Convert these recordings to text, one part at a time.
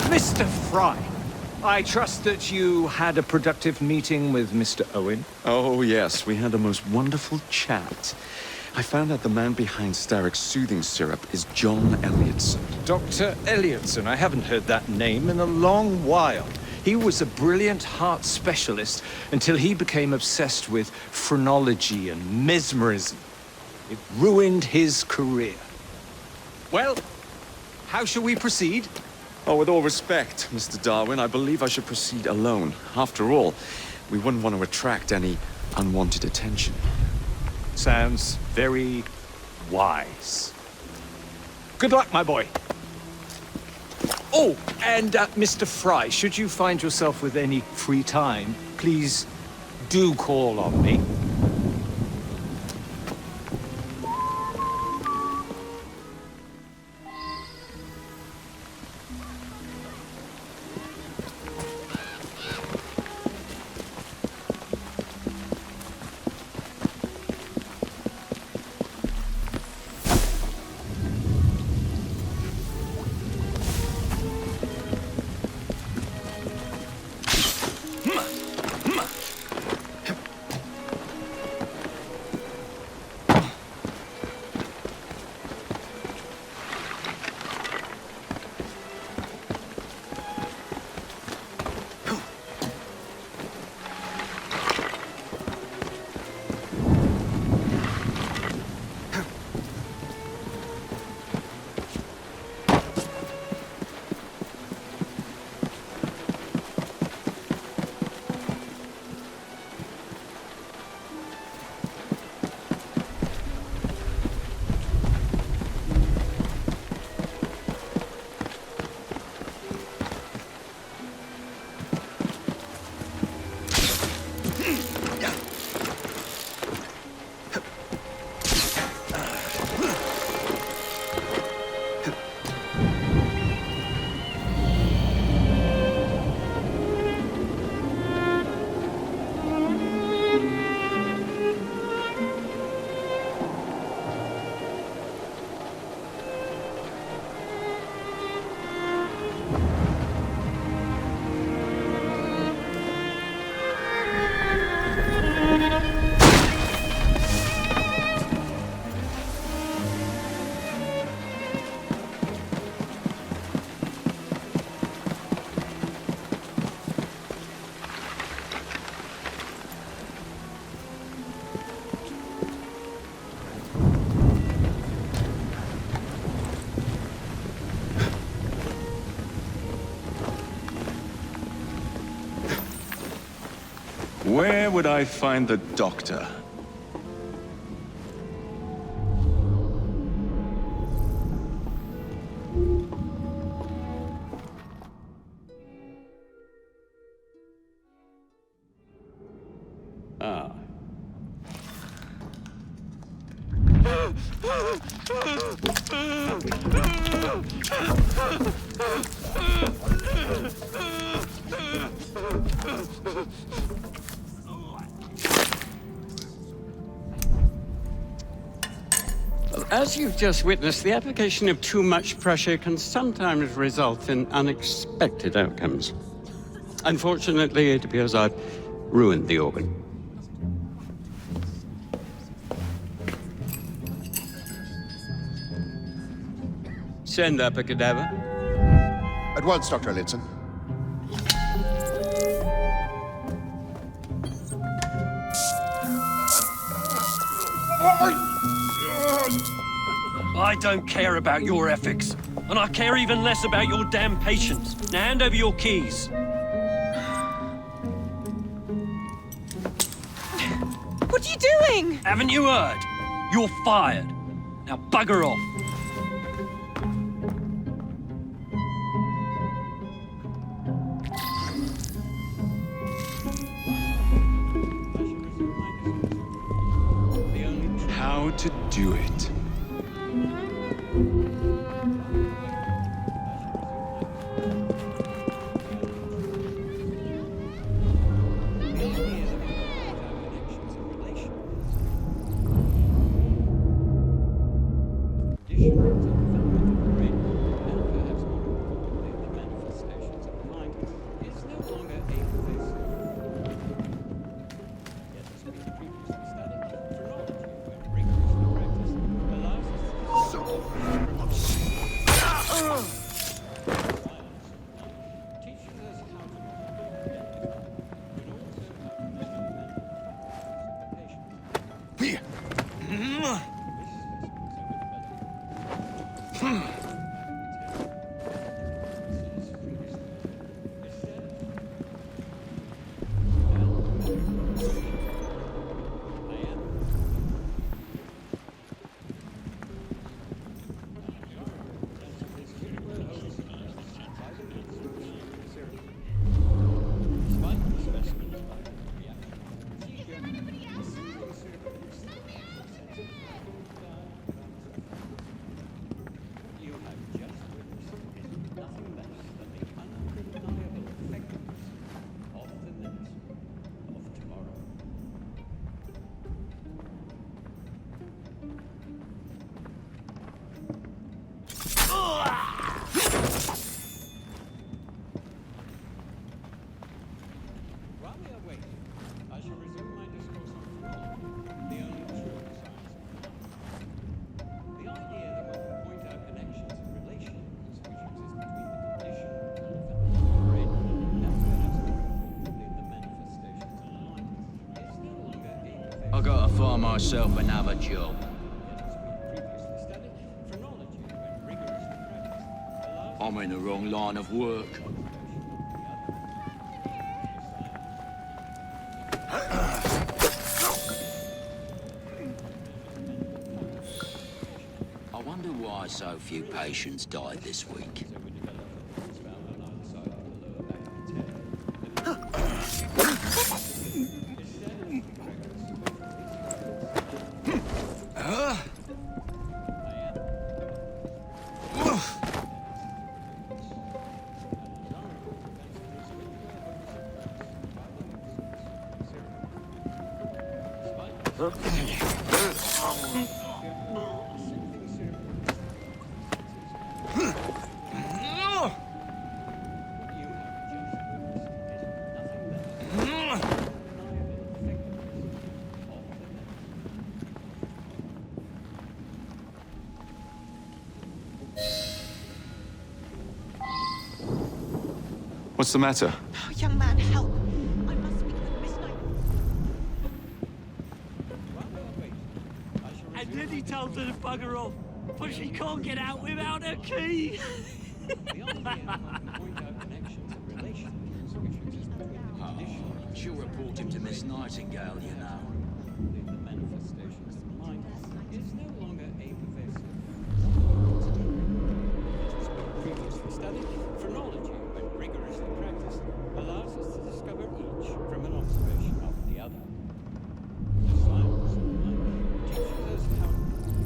Mr. Frye, I trust that you had a productive meeting with Mr. Owen? Oh, yes. We had a most wonderful chat. I found out the man behind Starrick's soothing syrup is John Elliotson. Dr. Elliotson, I haven't heard that name in a long while. He was a brilliant heart specialist until he became obsessed with phrenology and mesmerism. It ruined his career. Well, how shall we proceed? Oh, with all respect, Mr. Darwin, I believe I should proceed alone. After all, we wouldn't want to attract any unwanted attention. Sounds very wise. Good luck, my boy. Oh, and Mr. Frye, should you find yourself with any free time, please do call on me. Where would I find the doctor? Ah. As you've just witnessed, the application of too much pressure can sometimes result in unexpected outcomes. Unfortunately, it appears I've ruined the organ. Send up a cadaver. At once, Dr. Elliotson. I don't care about your ethics, and I care even less about your damn patience. Now hand over your keys. What are you doing? Haven't you heard? You're fired. Now bugger off. How to do it. And perhaps more importantly, the manifestation. I gotta find myself another job. I'm in the wrong line of work. I wonder why so few patients died this week. What's the matter? Oh, young man, help. I must speak with Miss Knight. And then he tells her to bugger off, but she can't get out without her key. She'll report him to Miss Nightingale, you know. The manifestations of mind is no longer a pervasive. It has been previously studied. Phrenology, when rigorously practiced, allows us to discover each from an observation of the other. The science of mind teaches us how to identify,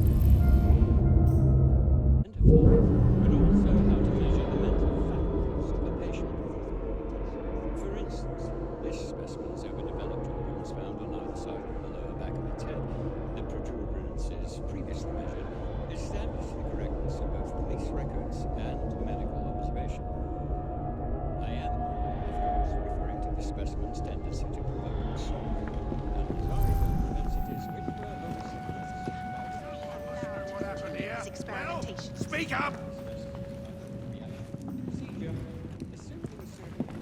but also how to measure the mental faculties of the patient. For instance, this specimen's overdeveloped organs found on either side of the lower back of its head. The protuberances previously measured establish the correctness of both police records and medical observation. I am, of course, referring to the specimen's tendency to provoke assault, and desirable propensities which were What happened here? His experimentations. Speak up! procedure is simply serving.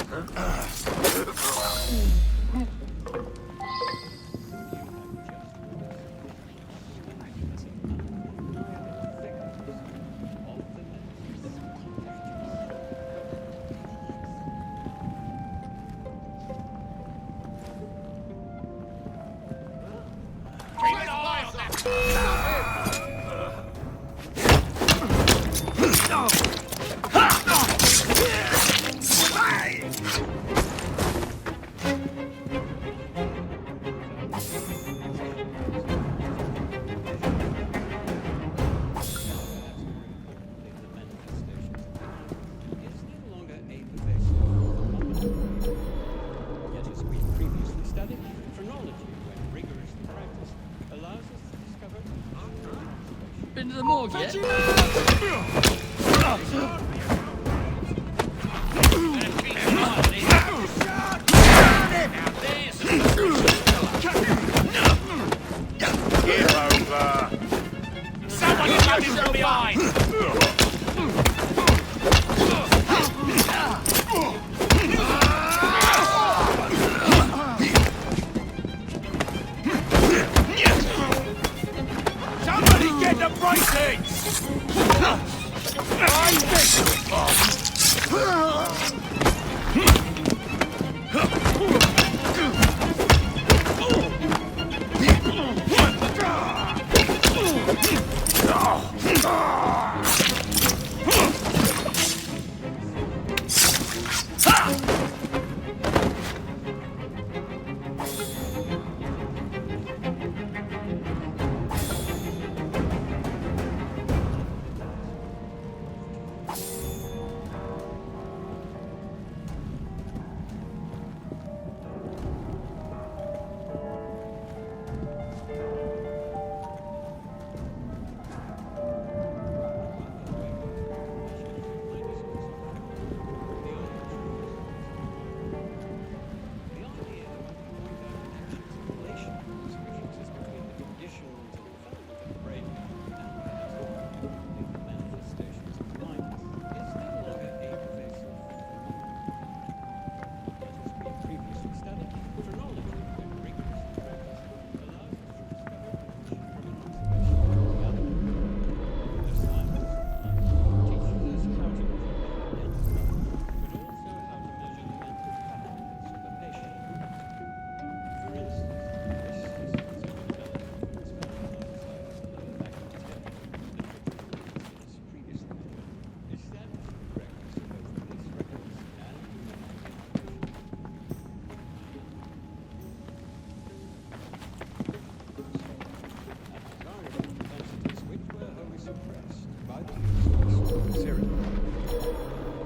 Been to the morgue yet? Give over! Someone shot him from behind! Somebody get the braces!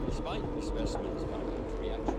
Despite the specimen's violent reaction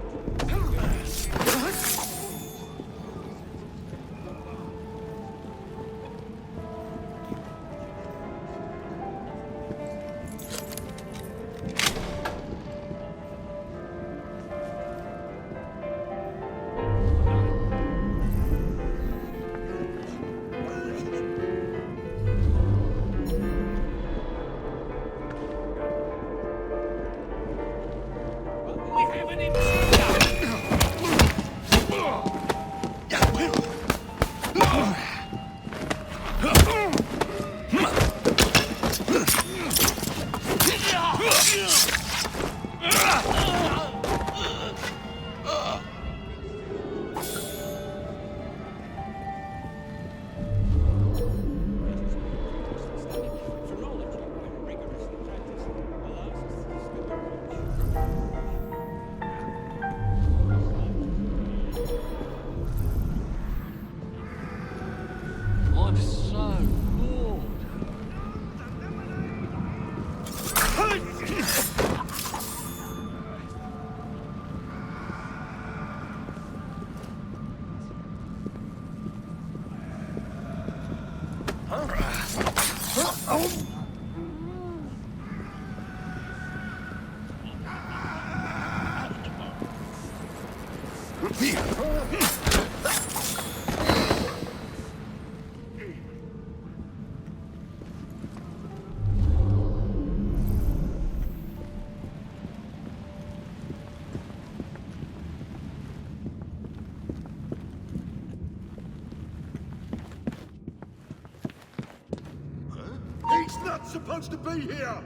He's not supposed to be here!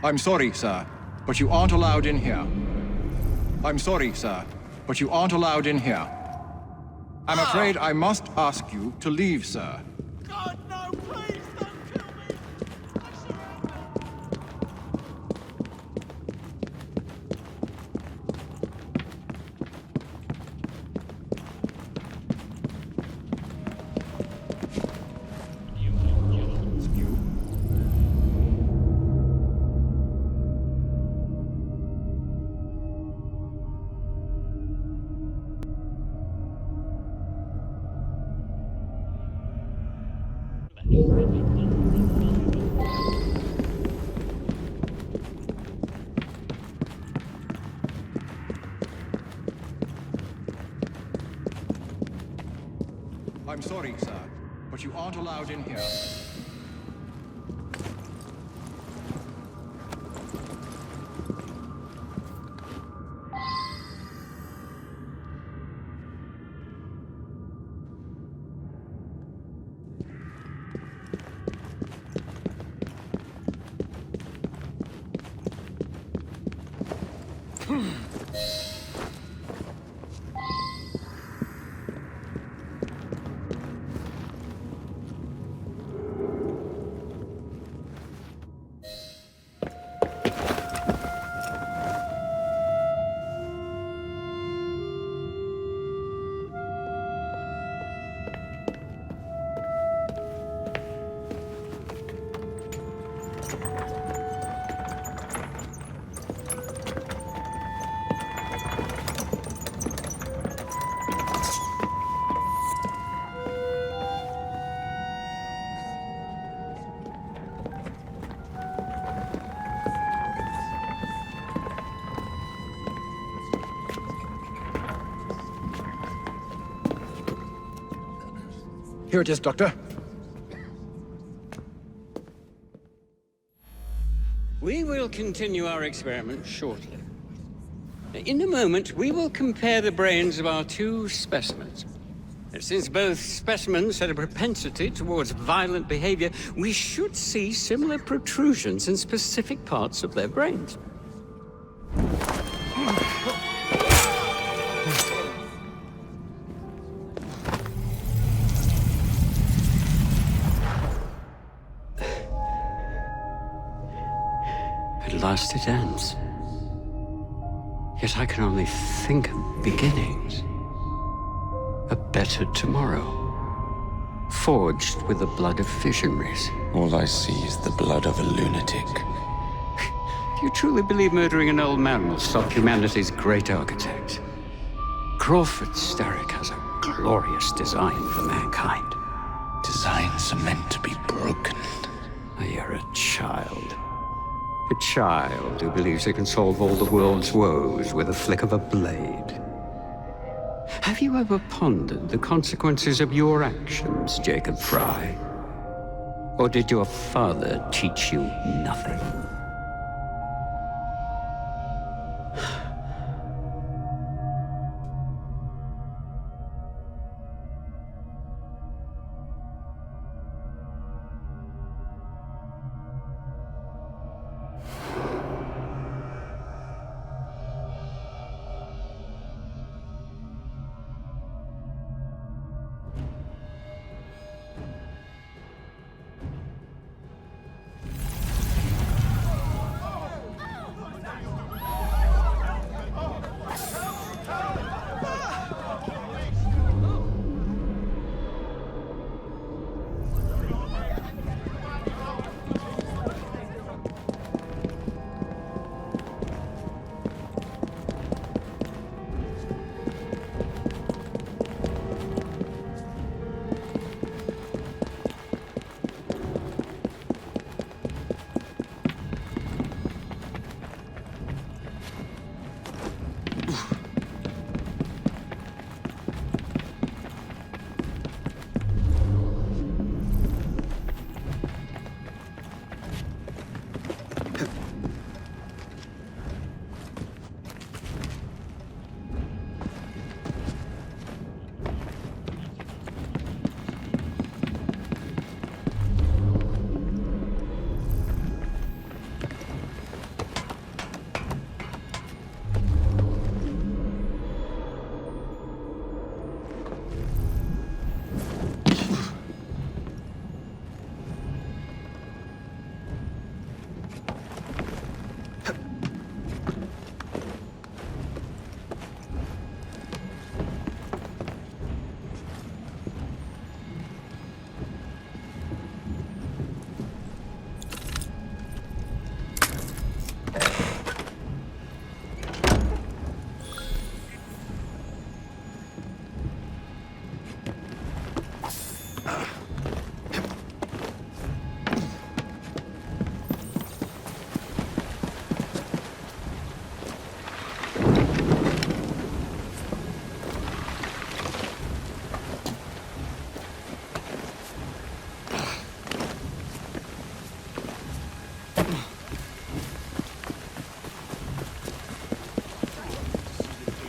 I'm sorry, sir, but you aren't allowed in here. I'm sorry, sir, but you aren't allowed in here. I'm afraid I must ask you to leave, sir. God, no, please, don't kill me! I surrender! I'm sorry, sir, but you aren't allowed in here. Here it is, Doctor. We will continue our experiment shortly. In a moment, we will compare the brains of our two specimens. Since both specimens had a propensity towards violent behavior, we should see similar protrusions in specific parts of their brains. At last it ends. Yet I can only think of beginnings. A better tomorrow, forged with the blood of visionaries. All I see is the blood of a lunatic. Do you truly believe murdering an old man will stop humanity's great architect? Crawford Starrick has a glorious design for mankind. Designs are meant to be broken. You're a child. A child who believes he can solve all the world's woes with a flick of a blade. Have you ever pondered the consequences of your actions, Jacob Frye? Or did your father teach you nothing?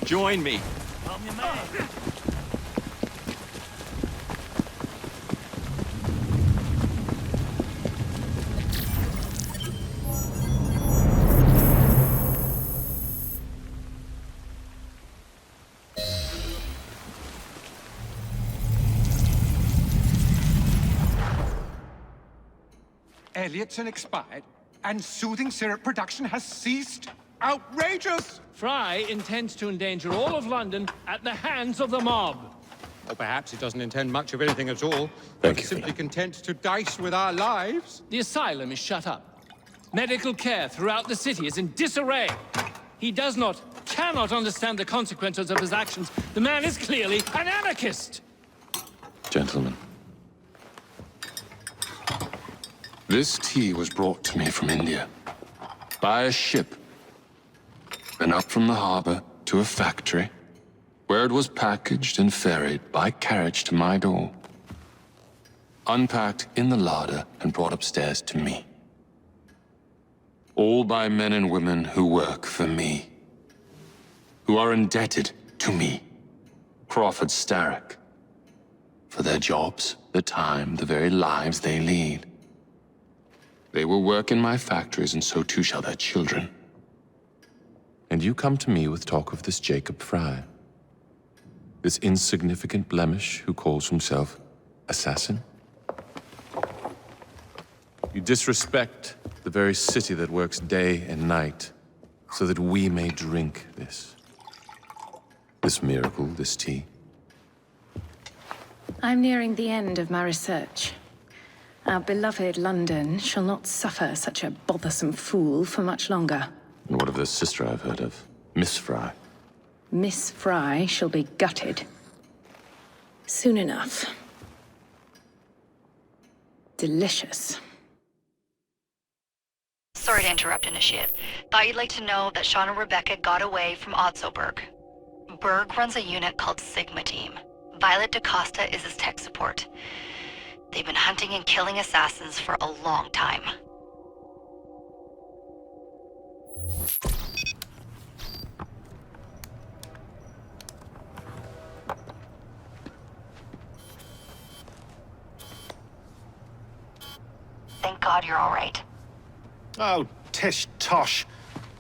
Join me. I'm your man. Elliotson expired, and soothing syrup production has ceased? Outrageous! Frye intends to endanger all of London at the hands of the mob. Or perhaps he doesn't intend much of anything at all. Thank He's you, simply content to dice with our lives. The asylum is shut up. Medical care throughout the city is in disarray. He cannot understand the consequences of his actions. The man is clearly an anarchist! Gentlemen, this tea was brought to me from India by a ship, then up from the harbor to a factory, where it was packaged and ferried by carriage to my door, unpacked in the larder and brought upstairs to me. All by men and women who work for me, who are indebted to me, Crawford Starrick, for their jobs, the time, the very lives they lead. They will work in my factories, and so too shall their children. And you come to me with talk of this Jacob Frye, this insignificant blemish who calls himself assassin? You disrespect the very city that works day and night so that we may drink this miracle, this tea. I'm nearing the end of my research. Our beloved London shall not suffer such a bothersome fool for much longer. And what of the sister I've heard of, Miss Frye? Miss Frye shall be gutted. Soon enough. Delicious. Sorry to interrupt, Initiate. Thought you'd like to know that Sean and Rebecca got away from Otzoberg. Berg runs a unit called Sigma Team. Violet DaCosta is his tech support. They've been hunting and killing assassins for a long time. Thank God you're all right. Oh, tish tosh.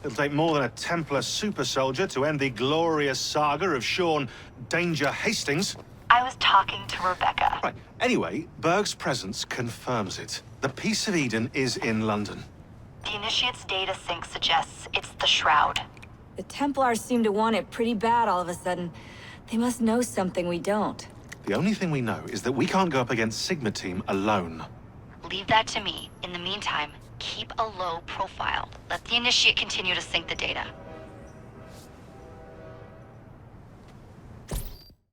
It'll take more than a Templar super soldier to end the glorious saga of Sean Danger Hastings. I was talking to Rebecca. Right. Anyway, Berg's presence confirms it. The Peace of Eden is in London. The Initiate's data sync suggests it's the Shroud. The Templars seem to want it pretty bad all of a sudden. They must know something we don't. The only thing we know is that we can't go up against Sigma Team alone. Leave that to me. In the meantime, keep a low profile. Let the Initiate continue to sync the data.